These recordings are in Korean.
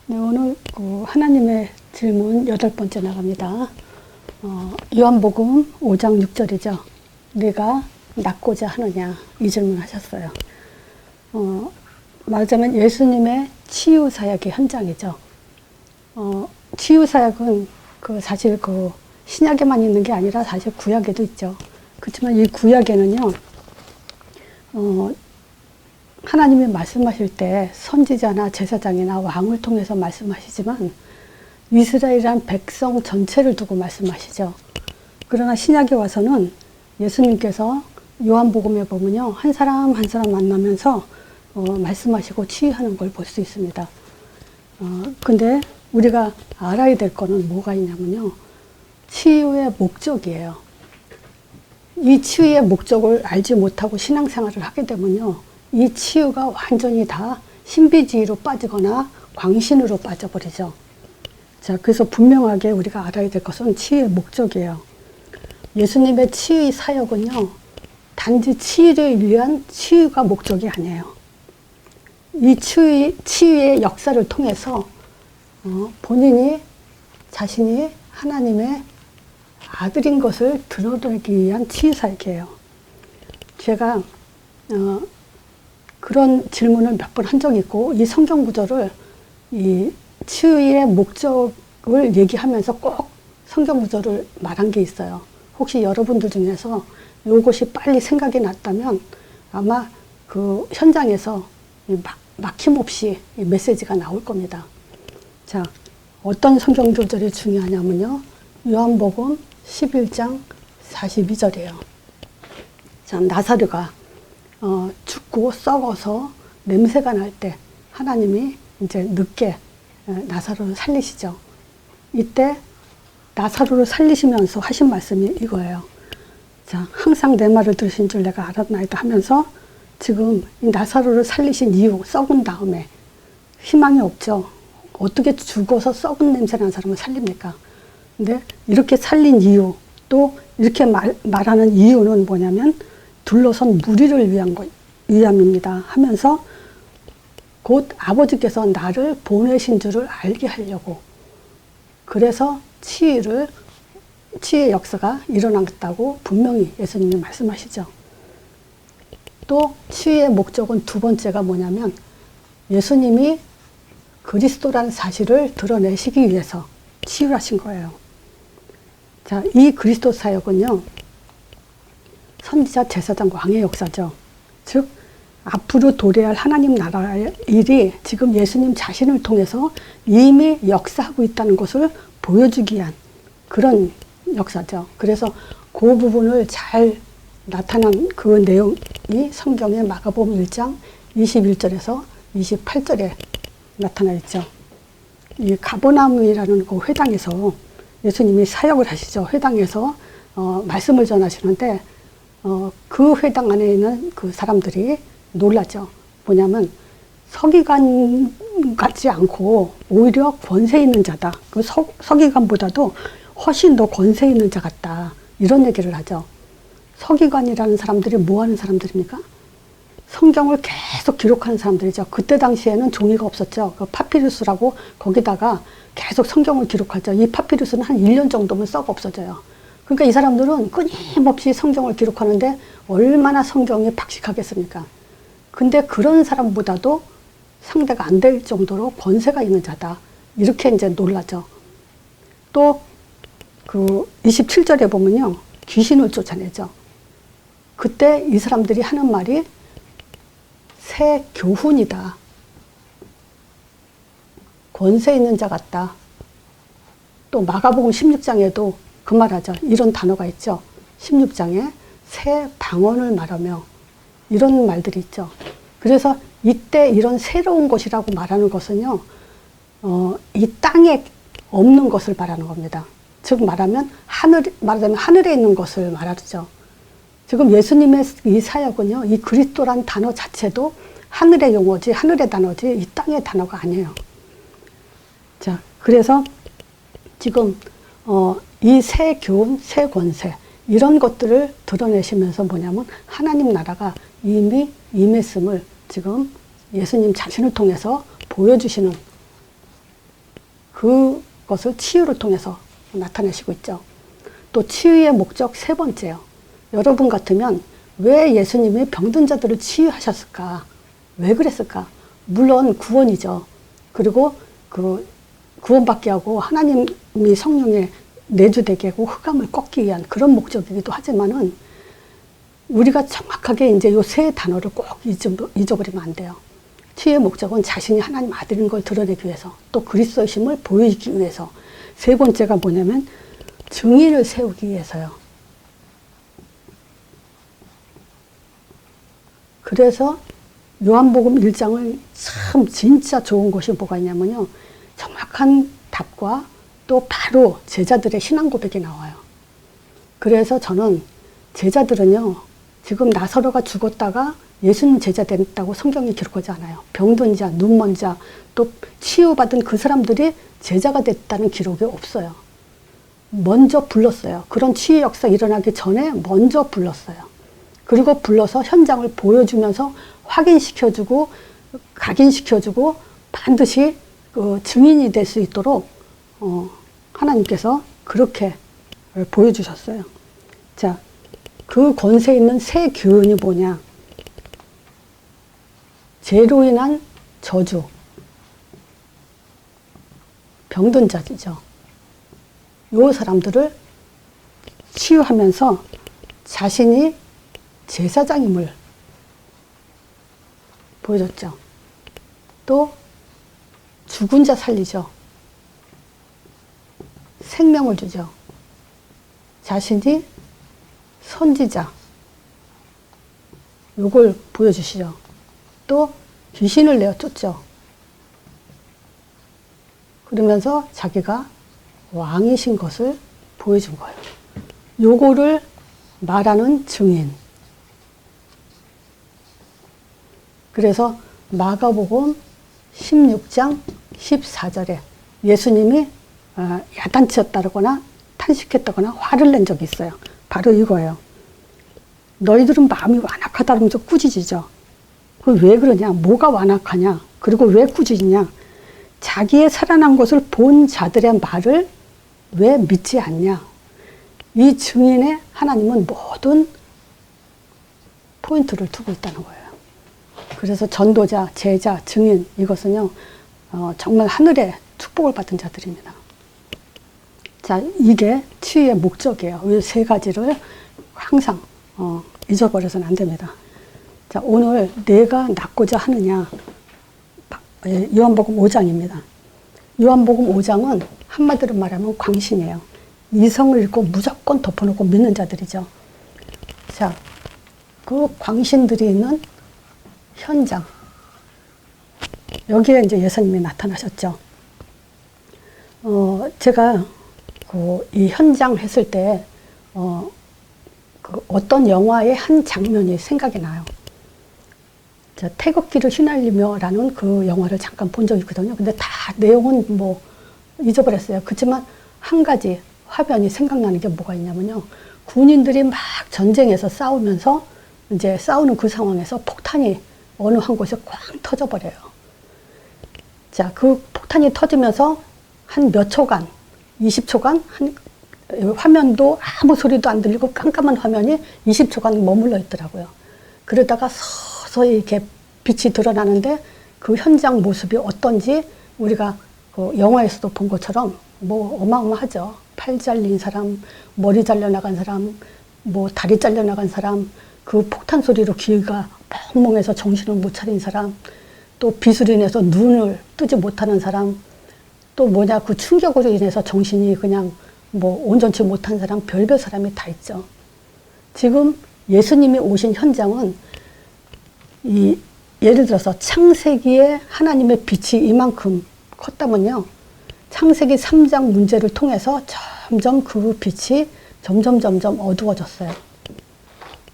네, 오늘 하나님의 질문 8번째 나갑니다. 요한복음 5장 6절이죠. 네가 낫고자 하느냐, 이 질문 하셨어요. 말하자면 예수님의 치유사역의 현장이죠. 치유사역은 사실 신약에만 있는 게 아니라 사실 구약에도 있죠. 그렇지만 이 구약에는요, 하나님이 말씀하실 때 선지자나 제사장이나 왕을 통해서 말씀하시지만 이스라엘이란 백성 전체를 두고 말씀하시죠. 그러나 신약에 와서는 예수님께서 요한복음에 보면요, 한 사람 한 사람 만나면서 말씀하시고 치유하는 걸 볼 수 있습니다. 근데 우리가 알아야 될 거는 뭐가 있냐면요, 치유의 목적이에요. 이 치유의 목적을 알지 못하고 신앙생활을 하게 되면요, 이 치유가 완전히 다 신비주의로 빠지거나 광신으로 빠져버리죠. 자, 그래서 분명하게 우리가 알아야 될 것은 치유의 목적이에요. 예수님의 치유의 사역은요, 단지 치유를 위한 치유가 목적이 아니에요. 이 치유의 역사를 통해서 본인이 자신이 하나님의 아들인 것을 드러내기 위한 치유 사역이에요. 제가 그런 질문을 몇 번 한 적이 있고, 이 성경 구절을 이 치유의 목적을 얘기하면서 꼭 성경 구절을 말한 게 있어요. 혹시 여러분들 중에서 이것이 빨리 생각이 났다면 아마 그 현장에서 막힘없이 이 메시지가 나올 겁니다. 자, 어떤 성경 구절이 중요하냐면요, 요한복음 11장 42절이에요. 자, 나사로가 죽고 썩어서 냄새가 날 때 하나님이 이제 늦게 나사로를 살리시죠. 이때 나사로를 살리시면서 하신 말씀이 이거예요. 자, 항상 내 말을 들으신 줄 내가 알았나이다 하면서 지금 이 나사로를 살리신 이유, 썩은 다음에 희망이 없죠. 어떻게 죽어서 썩은 냄새 나는 사람을 살립니까? 근데 이렇게 살린 이유, 또 이렇게 말하는 이유는 뭐냐면 둘러선 무리를 위함입니다 하면서 곧 아버지께서 나를 보내신 줄을 알게 하려고, 그래서 치유의 역사가 일어났다고 분명히 예수님이 말씀하시죠. 또 치유의 목적은 두 번째가 뭐냐면 예수님이 그리스도라는 사실을 드러내시기 위해서 치유를 하신 거예요. 자, 이 그리스도 사역은요, 선지자, 제사장, 왕의 역사죠. 즉 앞으로 도래할 하나님 나라의 일이 지금 예수님 자신을 통해서 이미 역사하고 있다는 것을 보여주기 위한 그런 역사죠. 그래서 그 부분을 잘 나타난 그 내용이 성경의 마가복음 1장 21절에서 28절에 나타나 있죠. 이 가버나움이라는 그 회당에서 예수님이 사역을 하시죠. 회당에서 말씀을 전하시는데 그 회당 안에 있는 그 사람들이 놀라죠. 뭐냐면 서기관 같지 않고 오히려 권세 있는 자다. 그 서기관보다도 훨씬 더 권세 있는 자 같다. 이런 얘기를 하죠. 서기관이라는 사람들이 뭐 하는 사람들입니까? 성경을 계속 기록하는 사람들이죠. 그때 당시에는 종이가 없었죠. 그 파피루스라고 거기다가 계속 성경을 기록하죠. 이 파피루스는 한 1년 정도면 썩어 없어져요. 그러니까 이 사람들은 끊임없이 성경을 기록하는데 얼마나 성경이 박식하겠습니까? 근데 그런 사람보다도 상대가 안 될 정도로 권세가 있는 자다. 이렇게 이제 놀라죠. 또 그 27절에 보면요, 귀신을 쫓아내죠. 그때 이 사람들이 하는 말이 새 교훈이다. 권세 있는 자 같다. 또 마가복음 16장에도 그 말하죠. 이런 단어가 있죠. 16장에 새 방언을 말하며 이런 말들이 있죠. 그래서 이때 이런 새로운 것이라고 말하는 것은요, 이 땅에 없는 것을 말하는 겁니다. 즉 말하자면 하늘에 있는 것을 말하죠. 지금 예수님의 이 사역은요, 이 그리스도란 단어 자체도 하늘의 용어지, 하늘의 단어지, 이 땅의 단어가 아니에요. 자, 그래서 지금 이 새 교훈, 새 권세, 이런 것들을 드러내시면서 뭐냐면 하나님 나라가 이미 임했음을 지금 예수님 자신을 통해서 보여주시는 그것을 치유를 통해서 나타내시고 있죠. 또 치유의 목적 세 번째요. 여러분 같으면 왜 예수님이 병든 자들을 치유하셨을까? 왜 그랬을까? 물론 구원이죠. 그리고 그 구원받게 하고 하나님이 성령에 내주되게 하고 흑암을 꺾기 위한 그런 목적이기도 하지만은 우리가 정확하게 이제 요 세 단어를 꼭 잊어버리면 안 돼요. 치유의 목적은 자신이 하나님 아들인 걸 드러내기 위해서, 또 그리스도의 힘을 보이기 위해서. 세 번째가 뭐냐면 증인을 세우기 위해서요. 그래서 요한복음 1장은 참 진짜 좋은 것이 뭐가 있냐면요. 정확한 답과 또 바로 제자들의 신앙 고백이 나와요. 그래서 저는 제자들은요. 지금 나사로가 죽었다가 예수님 제자 됐다고 성경이 기록하지 않아요. 병든 자, 눈먼 자, 또 치유받은 그 사람들이 제자가 됐다는 기록이 없어요. 먼저 불렀어요. 그런 치유 역사 일어나기 전에 먼저 불렀어요. 그리고 불러서 현장을 보여주면서 확인시켜주고 각인시켜주고 반드시 그 증인이 될 수 있도록 하나님께서 그렇게 보여주셨어요. 자, 그 권세 있는 새 교훈이 뭐냐? 죄로 인한 저주, 병든 자죠. 요 사람들을 치유하면서 자신이 제사장임을 보여줬죠. 또 죽은 자 살리죠. 생명을 주죠. 자신이 선지자, 요걸 보여주시죠. 또 귀신을 내어쫓죠. 그러면서 자기가 왕이신 것을 보여준 거예요. 요거를 말하는 증인. 그래서 마가복음 16장 14절에 예수님이 야단치었다거나 탄식했다거나 화를 낸 적이 있어요. 바로 이거예요. 너희들은 마음이 완악하다 그러면서 꾸짖으죠. 왜 그러냐? 뭐가 완악하냐? 그리고 왜 꾸짖냐? 자기의 살아난 것을 본 자들의 말을 왜 믿지 않냐? 이 증인에 하나님은 모든 포인트를 두고 있다는 거예요. 그래서 전도자, 제자, 증인 이것은요 정말 하늘의 축복을 받은 자들입니다. 자, 이게 치유의 목적이에요. 이 세 가지를 항상 잊어버려서는 안 됩니다. 자, 오늘 내가 낫고자 하느냐. 요한복음 5장입니다. 요한복음 5장은 한마디로 말하면 광신이에요. 이성을 읽고 무조건 덮어놓고 믿는 자들이죠. 자, 그 광신들이 있는 현장. 여기에 이제 예수님이 나타나셨죠. 제가 이 현장 했을 때, 어떤 영화의 한 장면이 생각이 나요. 자, 태극기를 휘날리며라는 그 영화를 잠깐 본 적이 있거든요. 근데 다 내용은 뭐 잊어버렸어요. 그렇지만 한 가지 화면이 생각나는 게 뭐가 있냐면요. 군인들이 막 전쟁에서 싸우면서 이제 싸우는 그 상황에서 폭탄이 어느 한 곳에 꽝 터져버려요. 자, 그 폭탄이 터지면서 한 몇 초간, 20초간 화면도 아무 소리도 안 들리고 깜깜한 화면이 20초간 머물러 있더라고요. 그러다가 서서히 이렇게 빛이 드러나는데 그 현장 모습이 어떤지 우리가 그 영화에서도 본 것처럼 뭐 어마어마하죠. 팔 잘린 사람, 머리 잘려나간 사람, 뭐 다리 잘려나간 사람, 그 폭탄 소리로 귀가 멍멍해서 정신을 못 차린 사람, 또 빛으로 인해서 눈을 뜨지 못하는 사람, 또 뭐냐 그 충격으로 인해서 정신이 그냥 뭐 온전치 못한 사람, 별별 사람이 다 있죠. 지금 예수님이 오신 현장은 예를 들어서 창세기에 하나님의 빛이 이만큼 컸다면요. 창세기 3장 문제를 통해서 점점 그 빛이 점점 어두워졌어요.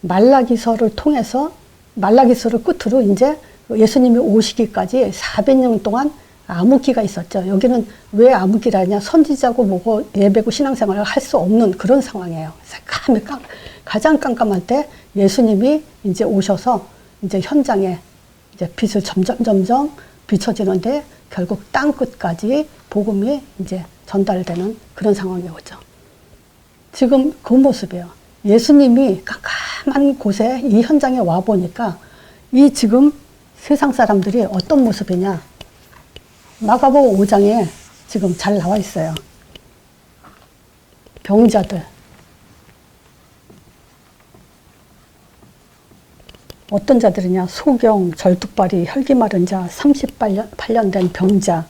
말라기서를 통해서 말라기서를 끝으로 이제 예수님이 오시기까지 400년 동안 암흑기가 있었죠. 여기는 왜 암흑기라냐? 선지자고 뭐고 예배고 신앙생활을 할 수 없는 그런 상황이에요. 가장 깜깜할 때 예수님이 이제 오셔서 이제 현장에 이제 빛을 점점 비춰지는데 결국 땅 끝까지 복음이 이제 전달되는 그런 상황이 오죠. 지금 그 모습이에요. 예수님이 깜깜한 곳에 이 현장에 와 보니까 이 지금 세상 사람들이 어떤 모습이냐. 마가복음 5장에 지금 잘 나와 있어요. 병자들. 어떤 자들이냐. 소경, 절뚝발이, 혈기 마른 자, 38년 된 병자.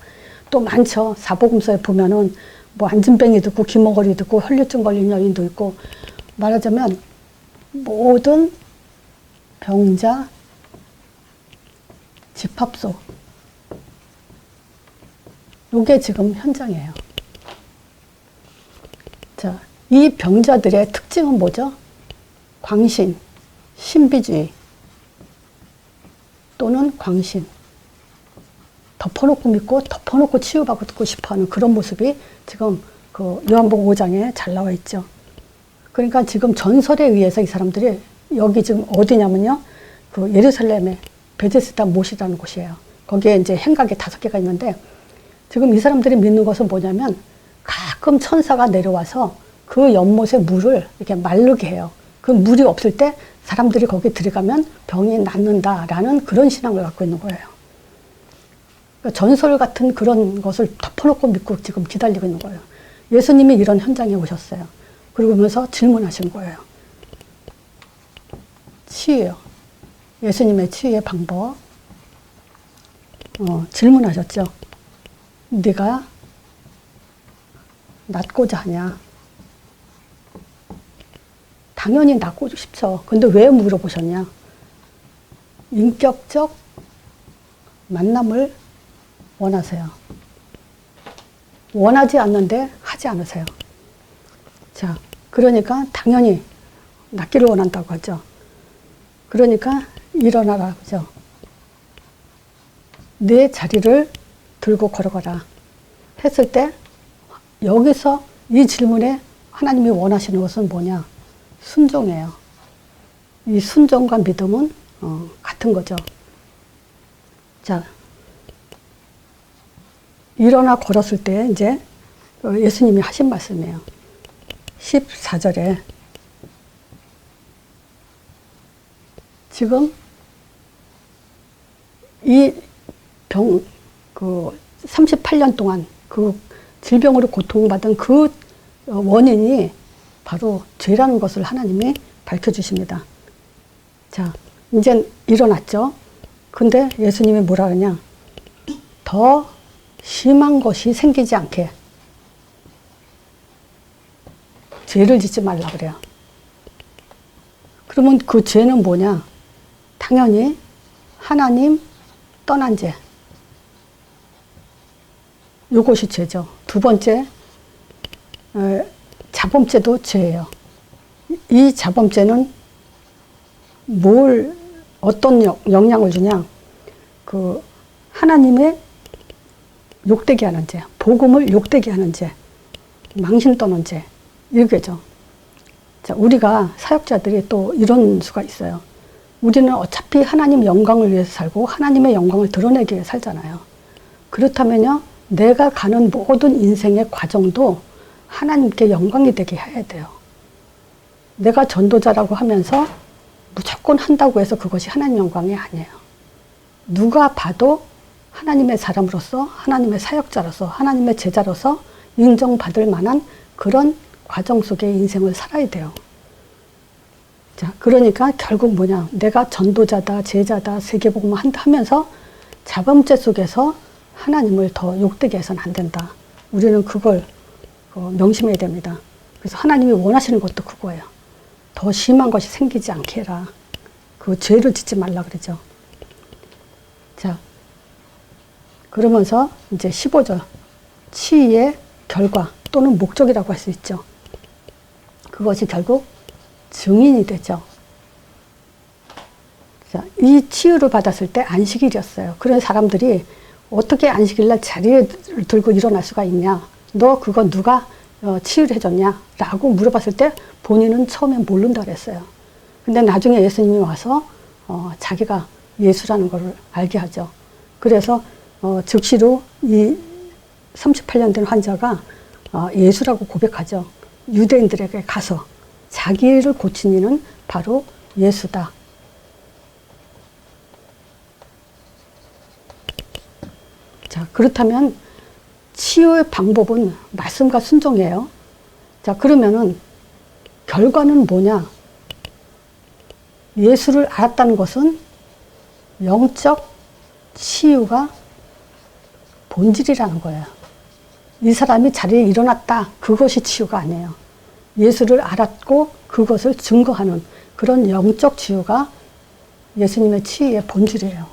또 많죠. 사복음서에 보면은 뭐 안진뱅이도 있고 귀머거리도 있고 혈류증 걸린 여인도 있고 말하자면 모든 병자 집합소. 이게 지금 현장이에요. 자, 이 병자들의 특징은 뭐죠? 광신, 신비주의 또는 광신. 덮어놓고 믿고 덮어놓고 치유받고 싶어하는 그런 모습이 지금 그 요한복음 5장에 잘 나와 있죠. 그러니까 지금 전설에 의해서 이 사람들이 여기 지금 어디냐면요. 그 예루살렘의 베데스다 못이라는 곳이에요. 거기에 이제 행각이 5개가 있는데 지금 이 사람들이 믿는 것은 뭐냐면 가끔 천사가 내려와서 그 연못의 물을 이렇게 마르게 해요. 그 물이 없을 때 사람들이 거기 들어가면 병이 낫는다라는 그런 신앙을 갖고 있는 거예요. 그러니까 전설 같은 그런 것을 덮어놓고 믿고 지금 기다리고 있는 거예요. 예수님이 이런 현장에 오셨어요. 그러면서 질문하신 거예요. 치유요. 예수님의 치유의 방법. 질문하셨죠. 네가 낫고자 하냐? 당연히 낫고 싶죠. 근데 왜 물어보셨냐? 인격적 만남을 원하세요. 원하지 않는데 하지 않으세요. 자, 그러니까 당연히 낫기를 원한다고 하죠. 그러니까 일어나라 그죠. 내 자리를 들고 걸어가라 했을 때 여기서 이 질문에 하나님이 원하시는 것은 뭐냐? 순종이에요. 이 순종과 믿음은 같은 거죠. 자, 일어나 걸었을 때 이제 예수님이 하신 말씀이에요. 14절에 지금 이 병, 38년 동안 그 질병으로 고통받은 그 원인이 바로 죄라는 것을 하나님이 밝혀주십니다. 자, 이제 일어났죠. 근데 예수님이 뭐라 그러냐. 더 심한 것이 생기지 않게 죄를 짓지 말라 그래요. 그러면 그 죄는 뭐냐? 당연히 하나님 떠난 죄. 이것이 죄죠. 두 번째, 자범죄도 죄예요. 이 자범죄는 어떤 영향을 주냐? 그 하나님의 욕되게 하는 죄, 복음을 욕되게 하는 죄, 망신 떠는 죄, 이게죠. 자, 우리가 사역자들이 또 이런 수가 있어요. 우리는 어차피 하나님 영광을 위해서 살고 하나님의 영광을 드러내기 위해 살잖아요. 그렇다면요, 내가 가는 모든 인생의 과정도 하나님께 영광이 되게 해야 돼요. 내가 전도자라고 하면서 무조건 한다고 해서 그것이 하나님 영광이 아니에요. 누가 봐도 하나님의 사람으로서, 하나님의 사역자로서, 하나님의 제자로서 인정받을 만한 그런 과정 속에 인생을 살아야 돼요. 자, 그러니까 결국 뭐냐. 내가 전도자다, 제자다, 세계복음을 한다 하면서 자범죄 속에서 하나님을 더 욕되게 해서는 안 된다. 우리는 그걸 명심해야 됩니다. 그래서 하나님이 원하시는 것도 그거예요. 더 심한 것이 생기지 않게 해라. 그 죄를 짓지 말라 그러죠. 자, 그러면서 이제 15절. 치유의 결과 또는 목적이라고 할 수 있죠. 그것이 결국 증인이 되죠. 자, 이 치유를 받았을 때 안식일이었어요. 그런 사람들이 어떻게 안식일날 자리에 들고 일어날 수가 있냐. 너 그거 누가 치유를 해줬냐? 라고 물어봤을 때 본인은 처음에 모른다 그랬어요. 근데 나중에 예수님이 와서 자기가 예수라는 걸 알게 하죠. 그래서 즉시로 이 38년 된 환자가 예수라고 고백하죠. 유대인들에게 가서 자기를 고친 이는 바로 예수다. 자, 그렇다면 치유의 방법은 말씀과 순종이에요. 자, 그러면은 결과는 뭐냐? 예수를 알았다는 것은 영적 치유가 본질이라는 거예요. 이 사람이 자리에 일어났다. 그것이 치유가 아니에요. 예수를 알았고 그것을 증거하는 그런 영적 치유가 예수님의 치유의 본질이에요.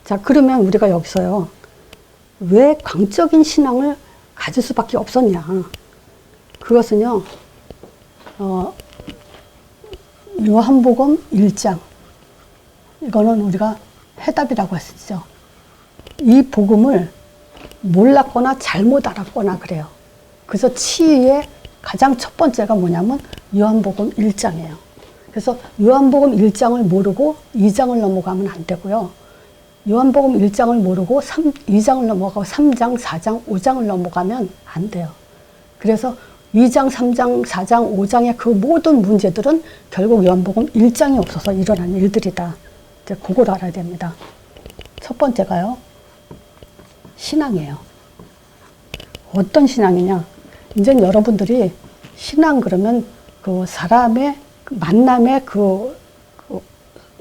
자, 그러면 우리가 여기서요. 왜 광적인 신앙을 가질 수밖에 없었냐. 그것은요. 요한복음 1장. 이거는 우리가 해답이라고 했었죠. 이 복음을 몰랐거나 잘못 알았거나 그래요. 그래서 치유의 가장 첫 번째가 뭐냐면 요한복음 1장이에요. 그래서 요한복음 1장을 모르고 2장을 넘어가면 안 되고요. 요한복음 1장을 모르고 2장을 넘어가고 3장, 4장, 5장을 넘어가면 안 돼요. 그래서 2장, 3장, 4장, 5장의 그 모든 문제들은 결국 요한복음 1장이 없어서 일어난 일들이다. 이제 그걸 알아야 됩니다. 첫 번째가요. 신앙이에요. 어떤 신앙이냐. 이제 여러분들이 신앙 그러면 그 사람의 만남의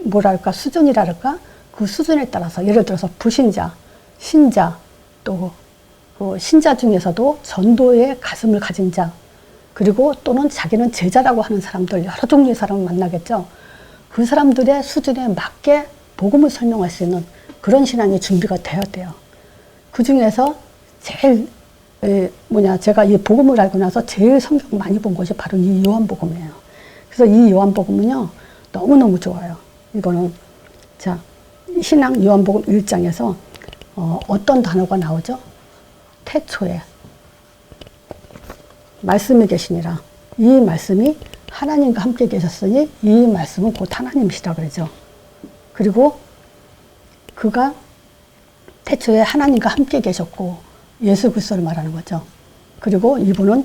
뭐랄까 수준이랄까 그 수준에 따라서 예를 들어서 불신자, 신자 또 그 신자 중에서도 전도의 가슴을 가진 자 그리고 또는 자기는 제자라고 하는 사람들 여러 종류의 사람을 만나겠죠. 그 사람들의 수준에 맞게 복음을 설명할 수 있는 그런 신앙이 준비가 되어야 돼요. 그 중에서 제일 제가 이 복음을 알고 나서 제일 성경 많이 본 것이 바로 이 요한복음이에요. 그래서 이 요한복음은요 너무너무 좋아요. 이거는 자 신앙 요한복음 1장에서 어떤 단어가 나오죠? 태초에 말씀이 계시니라. 이 말씀이 하나님과 함께 계셨으니 이 말씀은 곧 하나님이시라 그러죠. 그리고 그가 태초에 하나님과 함께 계셨고 예수 그리스도를 말하는 거죠. 그리고 이분은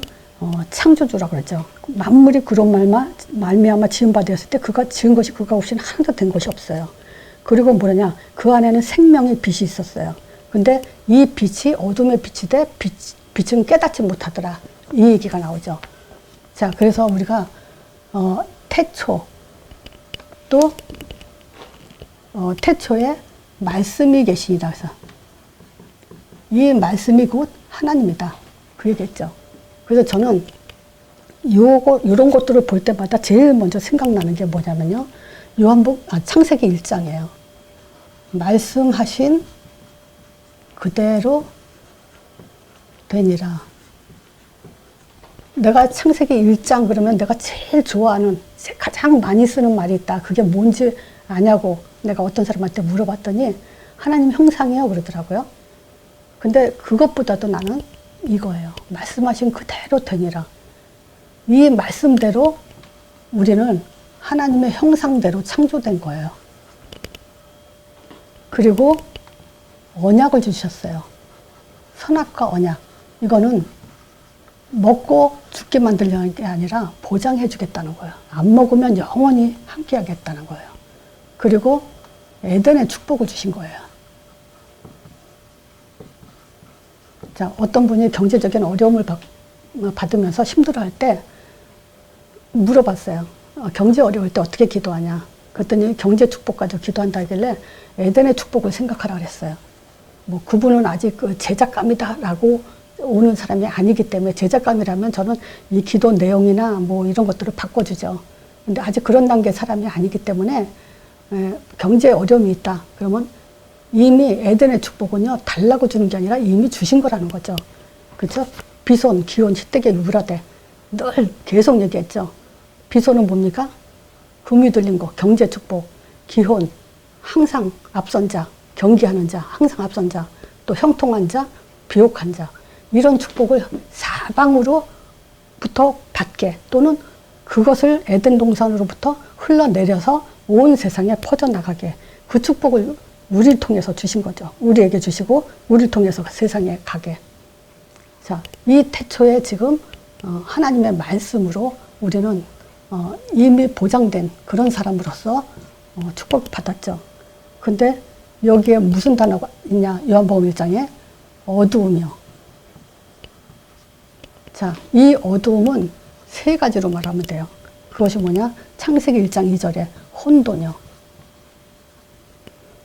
창조주라고 그러죠. 만물이 그로 말미암아 지은 바 되었을 때 그가 지은 것이 그가 없이는 하나도 된 것이 없어요. 그리고 뭐냐 그 안에는 생명의 빛이 있었어요. 근데 이 빛이 어둠의 빛이 돼 빛은 깨닫지 못하더라. 이 얘기가 나오죠. 자, 그래서 우리가 태초 또 태초에 말씀이 계시니라 해서 이 말씀이 곧 하나님이다. 그 얘기했죠. 그래서 저는 이런 것들을 볼 때마다 제일 먼저 생각나는 게 뭐냐면요. 창세기 1장이에요. 말씀하신 그대로 되니라. 내가 창세기 1장 그러면 내가 제일 좋아하는 가장 많이 쓰는 말이 있다. 그게 뭔지 아냐고 내가 어떤 사람한테 물어봤더니 하나님 형상이요 그러더라고요. 근데 그것보다도 나는 이거예요. 말씀하신 그대로 되니라. 이 말씀대로 우리는 하나님의 형상대로 창조된 거예요. 그리고 언약을 주셨어요. 선악과 언약. 이거는 먹고 죽게 만들려는 게 아니라 보장해 주겠다는 거예요. 안 먹으면 영원히 함께 하겠다는 거예요. 그리고 에덴의 축복을 주신 거예요. 자, 어떤 분이 경제적인 어려움을 받으면서 힘들어할 때 물어봤어요. 경제 어려울 때 어떻게 기도하냐. 그랬더니 경제 축복 가지고 기도한다길래 에덴의 축복을 생각하라 그랬어요. 뭐 그분은 아직 그 제작감이다라고 오는 사람이 아니기 때문에 제작감이라면 저는 이 기도 내용이나 뭐 이런 것들을 바꿔주죠. 근데 아직 그런 단계 사람이 아니기 때문에 경제에 어려움이 있다. 그러면 이미 에덴의 축복은요 달라고 주는 게 아니라 이미 주신 거라는 거죠. 그렇죠? 비손, 기혼, 희되게 유라되 늘 계속 얘기했죠. 비손은 뭡니까? 금이 들린 거, 경제 축복, 기혼, 항상 앞선 자, 경기하는 자, 항상 앞선 자, 또 형통한 자, 비옥한 자 이런 축복을 사방으로부터 받게 또는 그것을 에덴 동산으로부터 흘러내려서 온 세상에 퍼져나가게 그 축복을 우리를 통해서 주신 거죠. 우리에게 주시고 우리를 통해서 세상에 가게. 자, 이 태초에 지금 하나님의 말씀으로 우리는 이미 보장된 그런 사람으로서 축복을 받았죠. 근데 여기에 무슨 단어가 있냐? 요한복음 1장에 어두움이요. 자, 이 어두움은 세 가지로 말하면 돼요. 그것이 뭐냐? 창세기 1장 2절에 혼돈이요.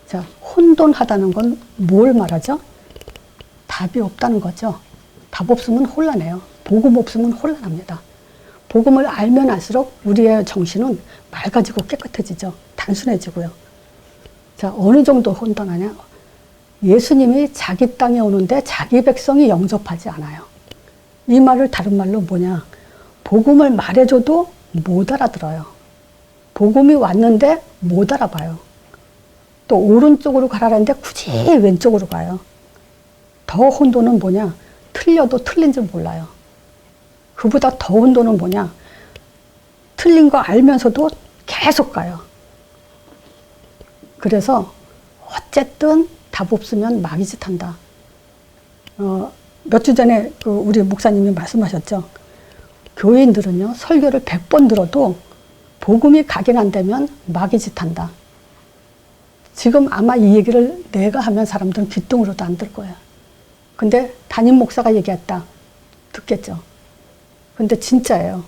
자, 혼돈하다는 건 뭘 말하죠? 답이 없다는 거죠. 답 없으면 혼란해요. 복음 없으면 혼란합니다. 복음을 알면 알수록 우리의 정신은 맑아지고 깨끗해지죠. 단순해지고요. 자, 어느 정도 혼돈하냐? 예수님이 자기 땅에 오는데 자기 백성이 영접하지 않아요. 이 말을 다른 말로 뭐냐? 복음을 말해줘도 못 알아들어요. 복음이 왔는데 못 알아봐요. 또 오른쪽으로 가라는데 굳이 왼쪽으로 가요. 더 혼돈은 뭐냐? 틀려도 틀린 줄 몰라요. 그보다 더 혼돈은 뭐냐? 틀린 거 알면서도 계속 가요. 그래서 어쨌든 답 없으면 마귀짓 한다. 몇 주 전에 우리 목사님이 말씀하셨죠. 교인들은요, 설교를 100번 들어도 복음이 각인 안 되면 마귀짓 한다. 지금 아마 이 얘기를 내가 하면 사람들은 귓등으로도 안 들 거야. 근데 담임 목사가 얘기했다. 듣겠죠. 근데 진짜예요.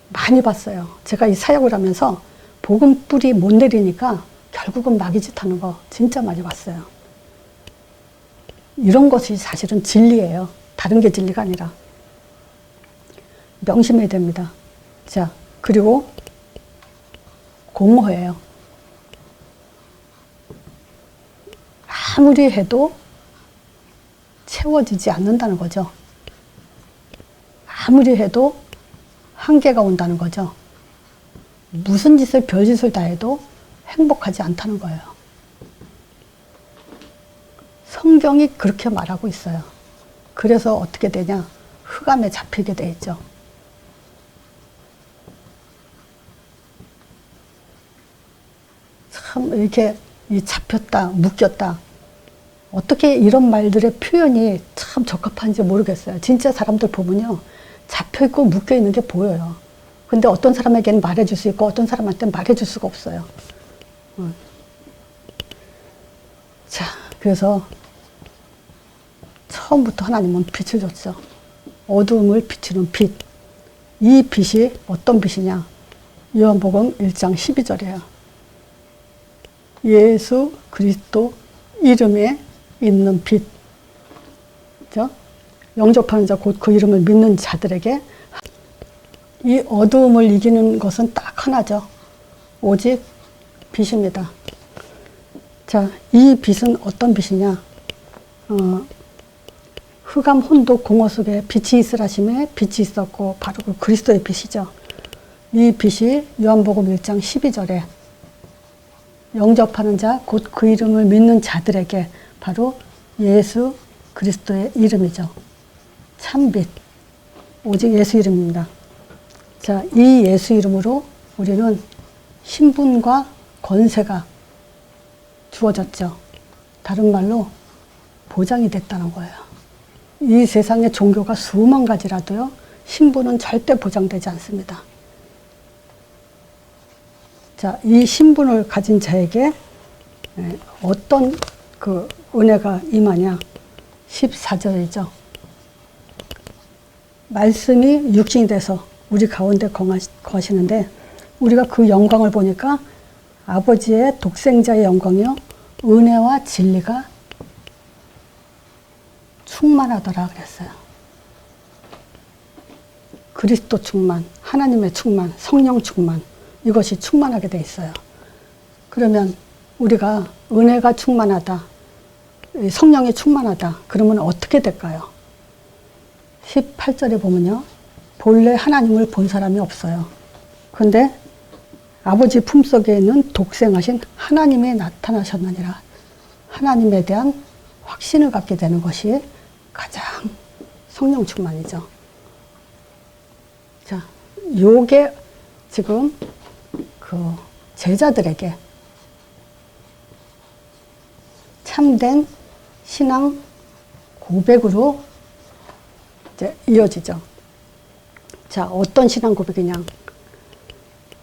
많이 봤어요. 제가 이 사역을 하면서 복음 뿌리 못 내리니까 결국은 마귀짓 하는 거 진짜 많이 봤어요. 이런 것이 사실은 진리예요. 다른 게 진리가 아니라. 명심해야 됩니다. 자, 그리고 공허해요. 아무리 해도 채워지지 않는다는 거죠. 아무리 해도 한계가 온다는 거죠. 무슨 짓을 별짓을 다 해도 행복하지 않다는 거예요. 성경이 그렇게 말하고 있어요. 그래서 어떻게 되냐? 흑암에 잡히게 돼 있죠. 참 이렇게 잡혔다, 묶였다. 어떻게 이런 말들의 표현이 참 적합한지 모르겠어요. 진짜 사람들 보면요. 잡혀있고 묶여있는 게 보여요. 근데 어떤 사람에게는 말해줄 수 있고 어떤 사람한테는 말해줄 수가 없어요. 자, 그래서 처음부터 하나님은 빛을 줬죠. 어두움을 비추는 빛. 이 빛이 어떤 빛이냐? 요한복음 1장 12절이에요. 예수 그리스도 이름에 있는 빛. 그죠? 영접하는 자 곧 그 이름을 믿는 자들에게 이 어두움을 이기는 것은 딱 하나죠. 오직 빛입니다. 자, 이 빛은 어떤 빛이냐? 흑암 혼돈 공허 속에 빛이 있으라 하심에 빛이 있었고 바로 그 그리스도의 빛이죠. 이 빛이 요한복음 1장 12절에 영접하는 자 곧 그 이름을 믿는 자들에게 바로 예수 그리스도의 이름이죠. 참빛. 오직 예수 이름입니다. 자, 이 예수 이름으로 우리는 신분과 권세가 주어졌죠. 다른 말로 보장이 됐다는 거예요. 이 세상의 종교가 수만 가지라도요, 신분은 절대 보장되지 않습니다. 자, 이 신분을 가진 자에게 어떤 그 은혜가 임하냐? 14절이죠. 말씀이 육신이 돼서 우리 가운데 거하시는데 우리가 그 영광을 보니까 아버지의 독생자의 영광이요, 은혜와 진리가 충만하더라 그랬어요. 그리스도 충만, 하나님의 충만, 성령 충만, 이것이 충만하게 돼 있어요. 그러면 우리가 은혜가 충만하다, 성령이 충만하다, 그러면 어떻게 될까요? 18절에 보면요. 본래 하나님을 본 사람이 없어요. 근데 아버지 품속에 있는 독생하신 하나님이 나타나셨느니라. 하나님에 대한 확신을 갖게 되는 것이 가장 성령 충만이죠. 자, 요게 지금 그 제자들에게 참된 신앙 고백으로 이제 이어지죠. 자, 어떤 신앙 고백이냐.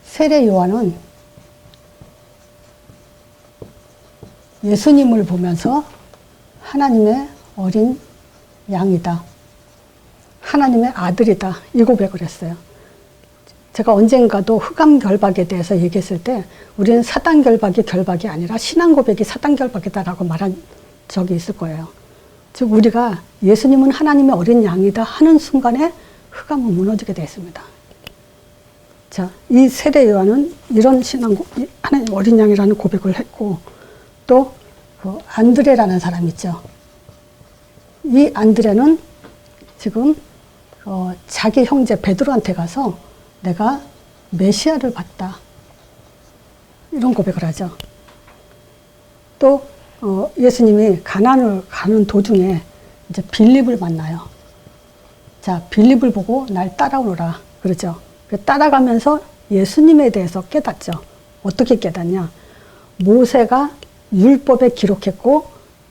세례 요한은 예수님을 보면서 하나님의 어린 양이다. 하나님의 아들이다. 이 고백을 했어요. 제가 언젠가도 흑암 결박에 대해서 얘기했을 때 우리는 사단 결박이 아니라 신앙 고백이 사단 결박이다라고 말한 적이 있을 거예요. 즉 우리가 예수님은 하나님의 어린 양이다 하는 순간에 흑암은 무너지게 되어 있습니다. 자, 이 세례 요한은 이런 신앙, 하나님 어린 양이라는 고백을 했고, 또 그 안드레라는 사람 있죠. 이 안드레는 지금 자기 형제 베드로한테 가서 내가 메시아를 봤다. 이런 고백을 하죠. 또 예수님이 가나안을 가는 도중에 이제 빌립을 만나요. 자, 빌립을 보고 날 따라오너라. 그러죠. 따라가면서 예수님에 대해서 깨닫죠. 어떻게 깨닫냐. 모세가 율법에 기록했고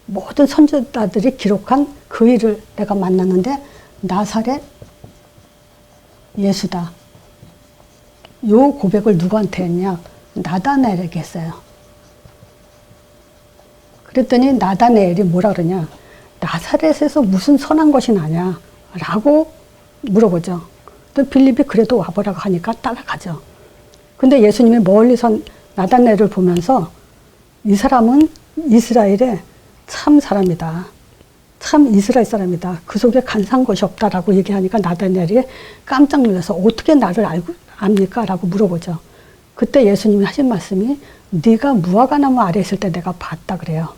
모든 선지자들이 기록한 그 일을 내가 만났는데 나사렛 예수다. 요 고백을 누구한테 했냐. 나다나엘에게 했어요. 그랬더니 나다나엘이 뭐라 그러냐. 나사렛에서 무슨 선한 것이 나냐 라고 물어보죠. 또 빌립이 그래도 와보라고 하니까 따라가죠. 근데 예수님이 멀리서 나다나엘을 보면서 이 사람은 이스라엘의 참 사람이다. 참 이스라엘 사람이다. 그 속에 간사한 것이 없다라고 얘기하니까 나다나엘이 깜짝 놀라서 어떻게 나를 압니까? 라고 물어보죠. 그때 예수님이 하신 말씀이 네가 무화과나무 아래 있을 때 내가 봤다 그래요.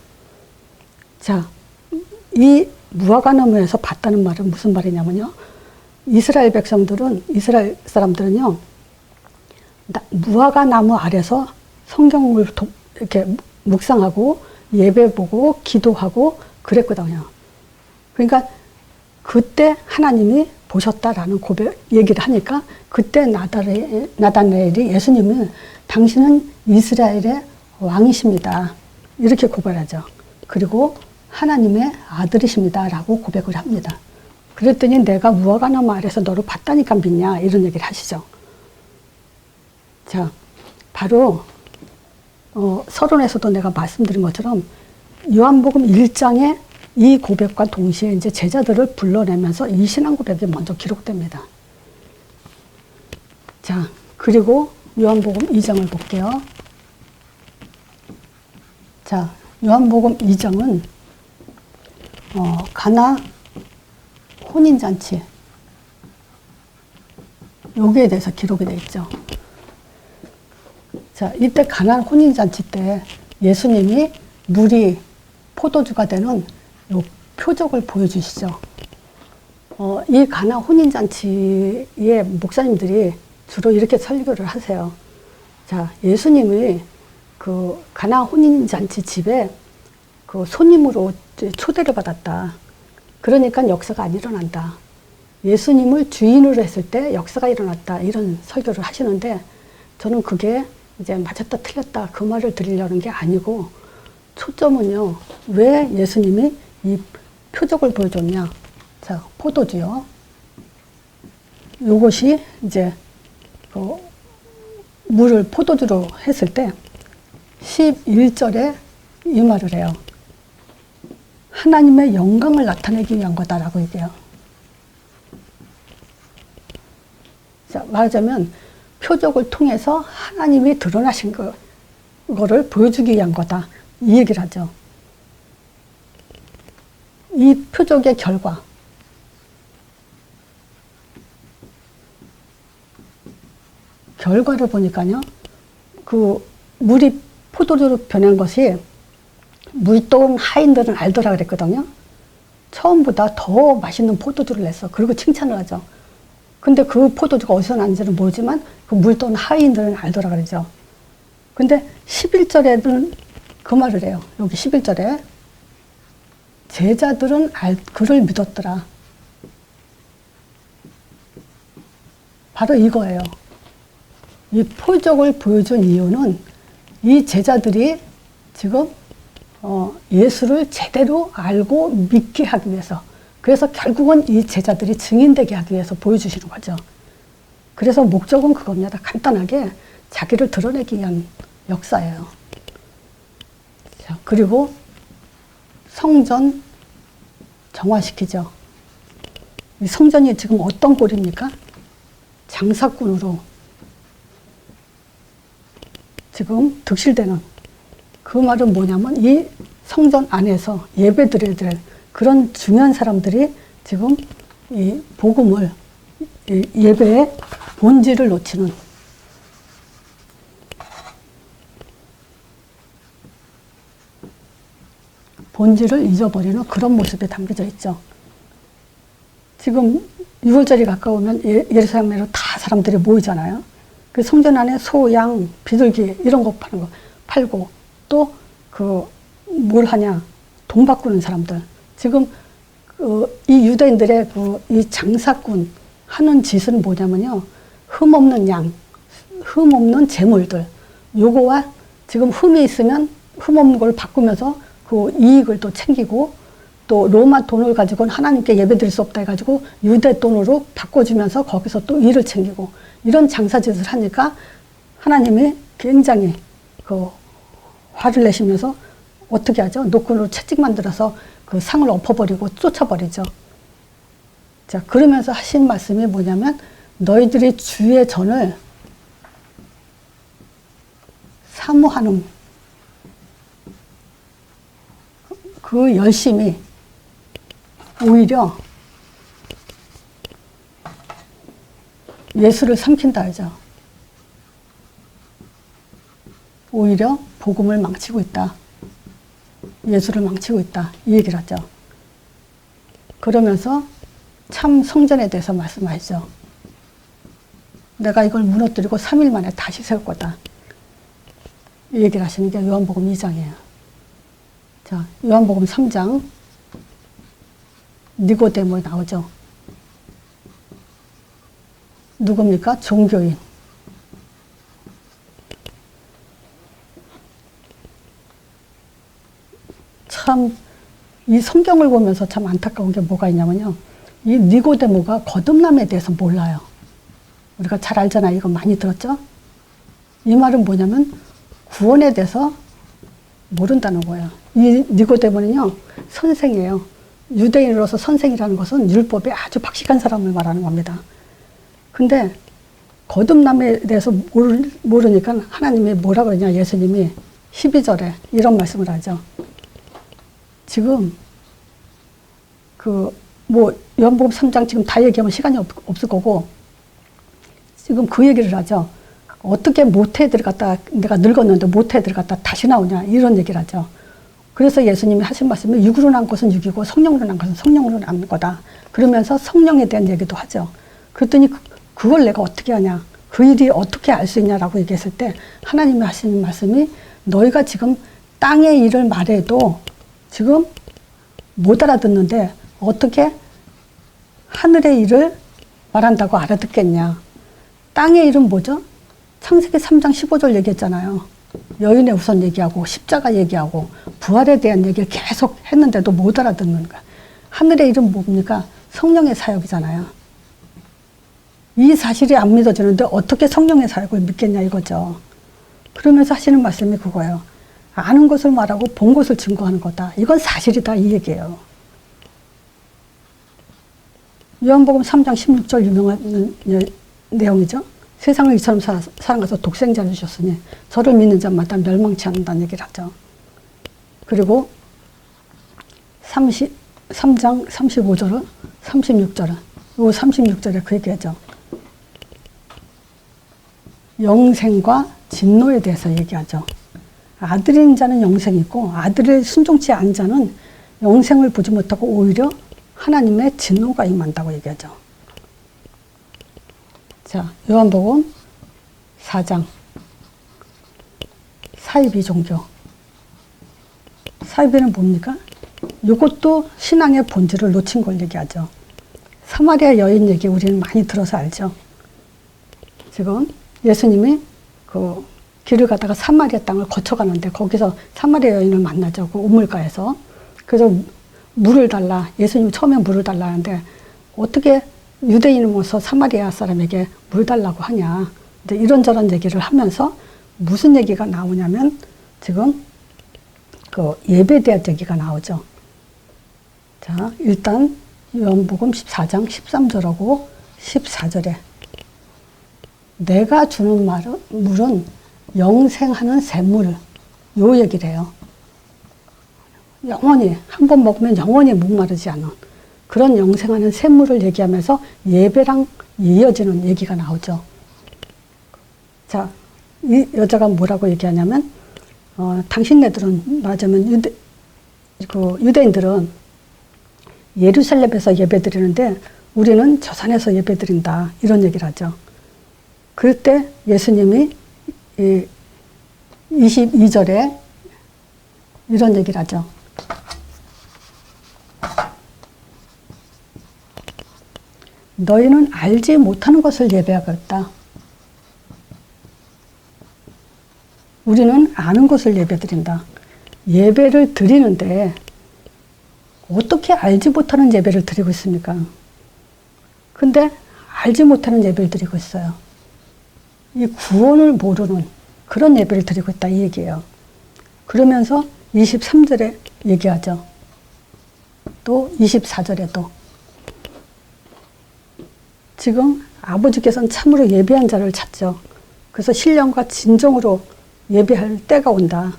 자, 이 무화과나무에서 봤다는 말은 무슨 말이냐면요. 이스라엘 사람들은요, 무화과나무 아래서 성경을 이렇게 묵상하고 예배 보고 기도하고 그랬거든요. 그러니까 그때 하나님이 보셨다라는 얘기를 하니까 그때 나다나엘이 예수님은 당신은 이스라엘의 왕이십니다. 이렇게 고백하죠. 그리고 하나님의 아들이십니다. 라고 고백을 합니다. 그랬더니 내가 무화과나무 아래서 너를 봤다니까 믿냐 이런 얘기를 하시죠. 자, 바로 서론에서도 내가 말씀드린 것처럼 요한복음 1장에 이 고백과 동시에 이제 제자들을 불러내면서 이 신앙 고백이 먼저 기록됩니다. 자, 그리고 요한복음 2장을 볼게요. 자, 요한복음 2장은 가나 혼인잔치 여기에 대해서 기록이 되어 있죠. 자, 이때 가나 혼인잔치 때 예수님이 물이 포도주가 되는 요 표적을 보여주시죠. 이 가나 혼인잔치의 목사님들이 주로 이렇게 설교를 하세요. 자, 예수님이 그 가나 혼인잔치 집에 그 손님으로 초대를 받았다. 그러니까 역사가 안 일어난다. 예수님을 주인으로 했을 때 역사가 일어났다. 이런 설교를 하시는데 저는 그게 이제 맞았다 틀렸다 그 말을 드리려는 게 아니고 초점은요. 왜 예수님이 이 표적을 보여줬냐. 자, 포도주요. 요것이 이제 물을 포도주로 했을 때 11절에 이 말을 해요. 하나님의 영광을 나타내기 위한 거다라고 얘기해요. 자, 말하자면 표적을 통해서 하나님이 드러나신 거를 보여주기 위한 거다. 이 얘기를 하죠. 이 표적의 결과를 보니까요. 그 물이 포도주로 변한 것이 물돈 하인들은 알더라 그랬거든요. 처음보다 더 맛있는 포도주를 냈어. 그리고 칭찬을 하죠. 근데 그 포도주가 어디서 났는지는 모르지만 그 물돈 하인들은 알더라 그러죠. 근데 11절에는 그 말을 해요. 여기 11절에 제자들은 그를 믿었더라. 바로 이거예요. 이 표적을 보여준 이유는 이 제자들이 지금 예수를 제대로 알고 믿게 하기 위해서, 그래서 결국은 이 제자들이 증인되게 하기 위해서 보여주시는 거죠. 그래서 목적은 그겁니다. 간단하게 자기를 드러내기 위한 역사예요. 자, 그리고 성전 정화시키죠. 이 성전이 지금 어떤 꼴입니까? 장사꾼으로 지금 득실되는, 그 말은 뭐냐면 이 성전 안에서 예배 드려야 될 그런 중요한 사람들이 지금 이 복음을, 이 예배의 본질을 놓치는, 본질을 잊어버리는 그런 모습이 담겨져 있죠. 지금 6월절이 가까우면 예루살렘으로 다 사람들이 모이잖아요. 그 성전 안에 소, 양, 비둘기 이런 거 팔고 또 뭘 하냐, 돈 바꾸는 사람들. 지금 이 유대인들의 이 장사꾼 하는 짓은 뭐냐면요, 흠없는 양, 흠없는 재물들, 요거와 지금 흠이 있으면 흠없는 걸 바꾸면서 그 이익을 또 챙기고, 또 로마 돈을 가지고는 하나님께 예배드릴 수 없다 해가지고 유대 돈으로 바꿔주면서 거기서 또 일을 챙기고, 이런 장사짓을 하니까 하나님이 굉장히 화를 내시면서 어떻게 하죠? 노끈으로 채찍 만들어서 그 상을 엎어버리고 쫓아버리죠. 자, 그러면서 하신 말씀이 뭐냐면, 너희들이 주의 전을 사모하는 그 열심이 오히려 예수를 삼킨다 하죠. 오히려 복음을 망치고 있다. 예수를 망치고 있다. 이 얘기를 하죠. 그러면서 참 성전에 대해서 말씀하시죠. 내가 이걸 무너뜨리고 3일 만에 다시 세울 거다. 이 얘기를 하시는 게 요한복음 2장이에요. 자, 요한복음 3장 니고데모 나오죠. 누굽니까? 종교인. 참 이 성경을 보면서 참 안타까운 게 뭐가 있냐면요, 이 니고데모가 거듭남에 대해서 몰라요. 우리가 잘 알잖아요. 이거 많이 들었죠? 이 말은 뭐냐면 구원에 대해서 모른다는 거예요. 이 니고데모는요, 선생이에요. 유대인으로서 선생이라는 것은 율법에 아주 박식한 사람을 말하는 겁니다. 근데 거듭남에 대해서 모르니까 하나님이 뭐라 그러냐, 예수님이 12절에 이런 말씀을 하죠. 지금 요한복음 3장 지금 다 얘기하면 시간이 없을 거고, 지금 그 얘기를 하죠. 어떻게 모태에 들어갔다, 내가 늙었는데 모태에 들어갔다 다시 나오냐, 이런 얘기를 하죠. 그래서 예수님이 하신 말씀이 육으로 난 것은 육이고 성령으로 난 것은 성령으로 난 거다. 그러면서 성령에 대한 얘기도 하죠. 그랬더니 그걸 내가 어떻게 하냐, 그 일이 어떻게 알 수 있냐라고 얘기했을 때 하나님이 하시는 말씀이, 너희가 지금 땅의 일을 말해도 지금 못 알아듣는데 어떻게 하늘의 일을 말한다고 알아듣겠냐. 땅의 일은 뭐죠? 창세기 3장 15절 얘기했잖아요. 여인의 후손 얘기하고 십자가 얘기하고 부활에 대한 얘기를 계속 했는데도 못 알아듣는 거야. 하늘의 일은 뭡니까? 성령의 사역이잖아요. 이 사실이 안 믿어지는데 어떻게 성령의 사역을 믿겠냐 이거죠. 그러면서 하시는 말씀이 그거예요. 아는 것을 말하고 본 것을 증거하는 거다. 이건 사실이다, 이 얘기예요. 요한복음 3장 16절 유명한 내용이죠. 세상을 이처럼 사랑해서 독생자를 주셨으니 저를 믿는 자마다 멸망치 않는다는 얘기를 하죠. 그리고 3장 35절은 36절은 요 36절에 그 얘기하죠. 영생과 진노에 대해서 얘기하죠. 아들인 자는 영생이 있고 아들을 순종치 않은 자는 영생을 보지 못하고 오히려 하나님의 진노가 임한다고 얘기하죠. 자, 요한복음 4장 사이비 종교. 사이비는 뭡니까? 이것도 신앙의 본질을 놓친 걸 얘기하죠. 사마리아 여인 얘기 우리는 많이 들어서 알죠. 지금 예수님이 길을 가다가 사마리아 땅을 거쳐가는데 거기서 사마리아 여인을 만나죠. 그 우물가에서. 그래서 물을 달라. 예수님이 처음에 물을 달라 하는데 어떻게 유대인으로서 사마리아 사람에게 물 달라고 하냐. 이제 이런저런 얘기를 하면서 무슨 얘기가 나오냐면 지금 그 예배에 대한 얘기가 나오죠. 자, 일단 요한복음 14장 13절하고 14절에 내가 주는 물은 영생하는 샘물, 요 얘기를 해요. 영원히 한 번 먹으면 영원히 목마르지 않은 그런 영생하는 샘물을 얘기하면서 예배랑 이어지는 얘기가 나오죠. 자, 이 여자가 뭐라고 얘기하냐면 당신네들은 말하자면 유대인들은 예루살렘에서 예배드리는데 우리는 저산에서 예배드린다 이런 얘기를 하죠. 그럴 때 예수님이 22절에 이런 얘기를 하죠. 너희는 알지 못하는 것을 예배하겠다. 우리는 아는 것을 예배드린다. 예배를 드리는데 어떻게 알지 못하는 예배를 드리고 있습니까? 근데 알지 못하는 예배를 드리고 있어요. 이 구원을 모르는 그런 예배를 드리고 있다 이 얘기예요. 그러면서 23절에 얘기하죠. 또 24절에도 지금 아버지께서는 참으로 예배한 자를 찾죠. 그래서 신령과 진정으로 예배할 때가 온다.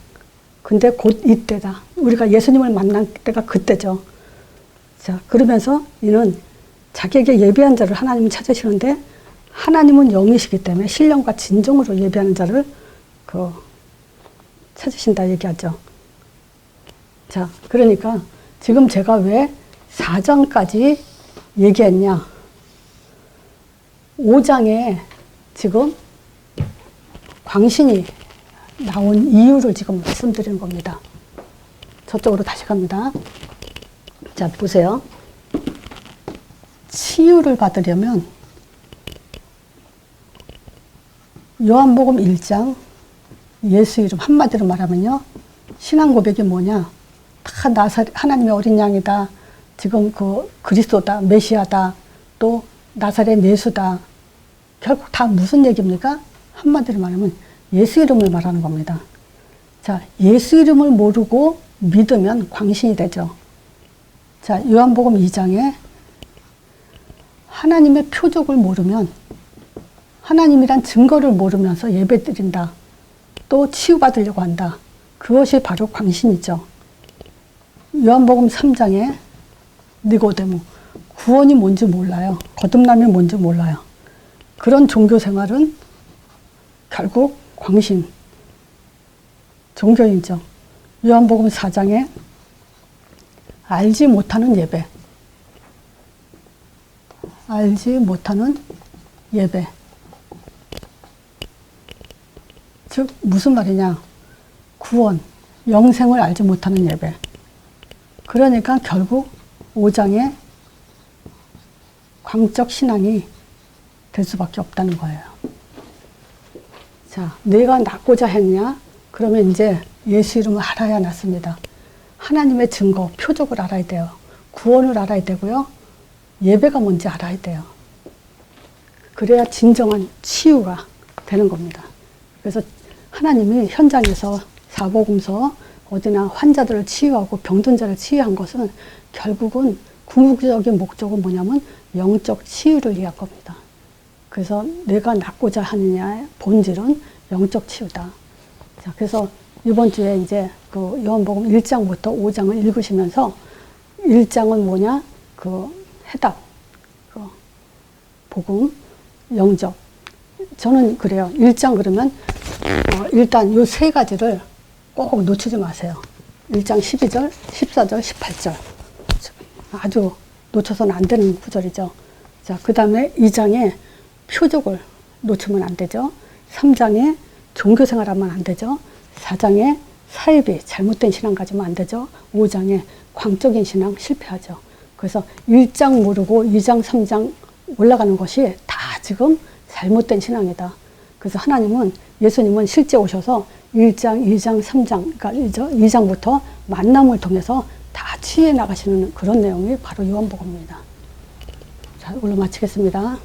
근데 곧 이때다. 우리가 예수님을 만난 때가 그때죠. 자, 그러면서 이는 자기에게 예배한 자를 하나님은 찾으시는데 하나님은 영이시기 때문에 신령과 진정으로 예배하는 자를 찾으신다 얘기하죠. 자, 그러니까 지금 제가 왜 4장까지 얘기했냐. 5장에 지금 광신이 나온 이유를 지금 말씀드리는 겁니다. 저쪽으로 다시 갑니다. 자, 보세요. 치유를 받으려면 요한복음 1장 예수 이름 한마디로 말하면요. 신앙 고백이 뭐냐. 다 하나님의 어린 양이다. 지금 그리스도다. 메시아다. 또 나사렛 예수다. 결국 다 무슨 얘기입니까? 한마디로 말하면 예수 이름을 말하는 겁니다. 자, 예수 이름을 모르고 믿으면 광신이 되죠. 자, 요한복음 2장에 하나님의 표적을 모르면 하나님이란 증거를 모르면서 예배드린다. 또 치유받으려고 한다. 그것이 바로 광신이죠. 요한복음 3장에 니고데모 구원이 뭔지 몰라요. 거듭남이 뭔지 몰라요. 그런 종교 생활은 결국 광신, 종교인이죠. 요한복음 4장에 알지 못하는 예배. 알지 못하는 예배. 즉 무슨 말이냐. 구원, 영생을 알지 못하는 예배. 그러니까 결국 5장에 광적 신앙이 될 수밖에 없다는 거예요. 자, 내가 낫고자 했냐? 그러면 이제 예수 이름을 알아야 낫습니다. 하나님의 증거, 표적을 알아야 돼요. 구원을 알아야 되고요. 예배가 뭔지 알아야 돼요. 그래야 진정한 치유가 되는 겁니다. 그래서 하나님이 현장에서 사복음서 어디나 환자들을 치유하고 병든 자를 치유한 것은 결국은 궁극적인 목적은 뭐냐면 영적 치유를 위한 겁니다. 그래서 내가 낫고자 하느냐의 본질은 영적 치유다. 자, 그래서 이번 주에 이제 그 요한복음 1장부터 5장을 읽으시면서 1장은 뭐냐? 해답, 복음, 영적. 저는 그래요. 1장 그러면 일단 요 세 가지를 꼭 놓치지 마세요. 1장 12절, 14절, 18절. 아주 놓쳐서는 안 되는 구절이죠. 자, 그 다음에 2장에 표적을 놓치면 안 되죠. 3장에 종교생활하면 안 되죠. 4장에 사이비, 잘못된 신앙 가지면 안 되죠. 5장에 광적인 신앙 실패하죠. 그래서 1장 모르고 2장, 3장 올라가는 것이 다 지금 잘못된 신앙이다. 그래서 하나님은, 예수님은 실제 오셔서 1장, 2장, 3장, 그러니까 2장부터 만남을 통해서 다 치유해 나가시는 그런 내용이 바로 요한복음입니다. 자, 이걸로 마치겠습니다.